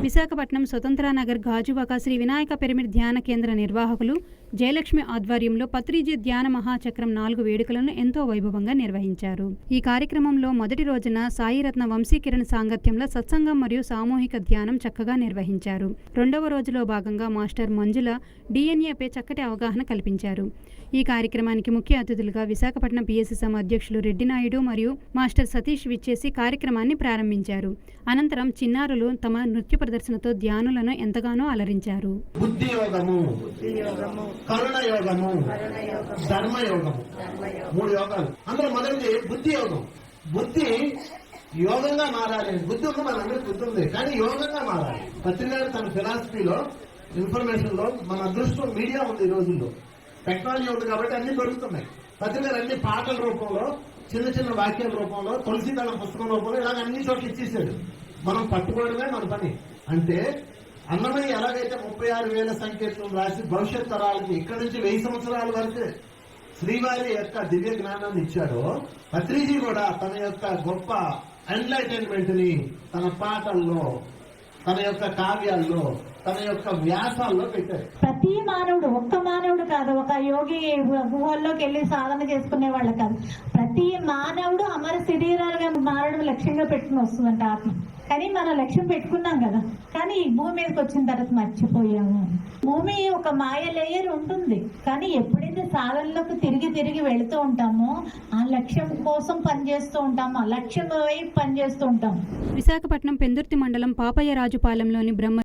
Visakhapatnam స్వతంత్రనగర్ Gajuwaka Shri Vinayaka pyramid ధ్యాన కేంద్ర నిర్వాహకులు జయలక్ష్మి ఆధ్వర్యంలో పత్రిజీ ధ్యాన మహాచక్రం 4 వేడుకలను ఎంతో వైభవంగా నిర్వహించారు. ఈ కార్యక్రమంలో మొదటి రోజున సాయిరత్న వంశీకిరణ్ సాంగత్యంలో సత్సంగం మరియు సామూహిక ధ్యానం చక్కగా నిర్వహించారు. రెండవ రోజులో భాగంగా మాస్టర్ మంజుల డిఎన్ఏపై చక్కటి అవగాహన కల్పించారు. ఈ కార్యక్రమానికి ముఖ్య అతిథులుగా విశాఖపట్నం పిఎస్సిఎం అధ్యక్షులు రెడ్డి నాయుడు మరియు మాస్టర్ సతీష్ విచ్చేసి కార్యక్రమాన్ని ప్రారంభించారు. అనంతరం చిన్నారులు తమ నృత్య ప్రదర్శనతో ధ్యానులను ఎంతగానో అలరించారు. బుద్ధి యోగము, కరుణ యోగము, ధర్మ యోగము, 3 యోగాలు. అందులో మొదటిది బుద్ధి యోగం. బుద్ధి యోగంగా మారాలి. బుద్ధి ఉంది, మనందరికీ బుద్ధి ఉంది, కానీ యోగంగా మారాలి. పత్రిక తన ఫిలాసఫీలో, ఇన్ఫర్మేషన్ లో మన అదృష్టం మీడియా ఉంది. ఈ రోజుల్లో టెక్నాలజీ ఉంది కాబట్టి అన్ని దొరుకుతున్నాయి. పత్రికలు అన్ని పాటల రూపంలో, చిన్న చిన్న వాక్యాల రూపంలో, తులసీదళం పుస్తకం రూపంలో ఇలాగ అన్ని చోట్ల ఇచ్చేసాడు. మనం పట్టుకోవడమే మన పని. అంటే అన్నమయ్య ఎలాగైతే 36,000 సంకేతం రాసి భవిష్యత్ తరాలకి ఇక్కడి నుంచి 1000 సంవత్సరాల వరకు శ్రీవారి యొక్క దివ్య జ్ఞానాన్ని ఇచ్చాడో, పత్రిజీ కూడా తన యొక్క గొప్ప ఎన్లైటైన్మెంట్ ని తన పాటల్లో, తన యొక్క కావ్యాల్లో, తన యొక్క వ్యాసాల్లో పెట్టారు. ప్రతి మానవుడు, ఒక్క మానవుడు కాదు, ఒక యోగి గుహల్లోకి వెళ్ళి సాధన చేసుకునే వాళ్ళు కాదు, ప్రతి మానవుడు అమర శరీరాలుగా మారడం లక్ష్యంగా పెట్టుకుని వస్తుందంట ఆత్మ. కానీ మనం లక్ష్యం పెట్టుకున్నాం కదా, కానీ ఈ భూమి మీదకి వచ్చిన తర్వాత మర్చిపోయాము. భూమి ఒక మాయ లేయర్ ఉంటుంది, కానీ ఎప్పుడైతే సాధనలోకి తిరిగి వెళుతూ ఉంటామో ఆ లక్ష్యం కోసం పనిచేస్తూ ఉంటాము, ఆ లక్ష్యం వైపు పనిచేస్తూ ఉంటాము. విశాఖపట్నం పెందుర్తి మండలం పాపయ్యరాజుపాలెంలోని బ్రహ్మ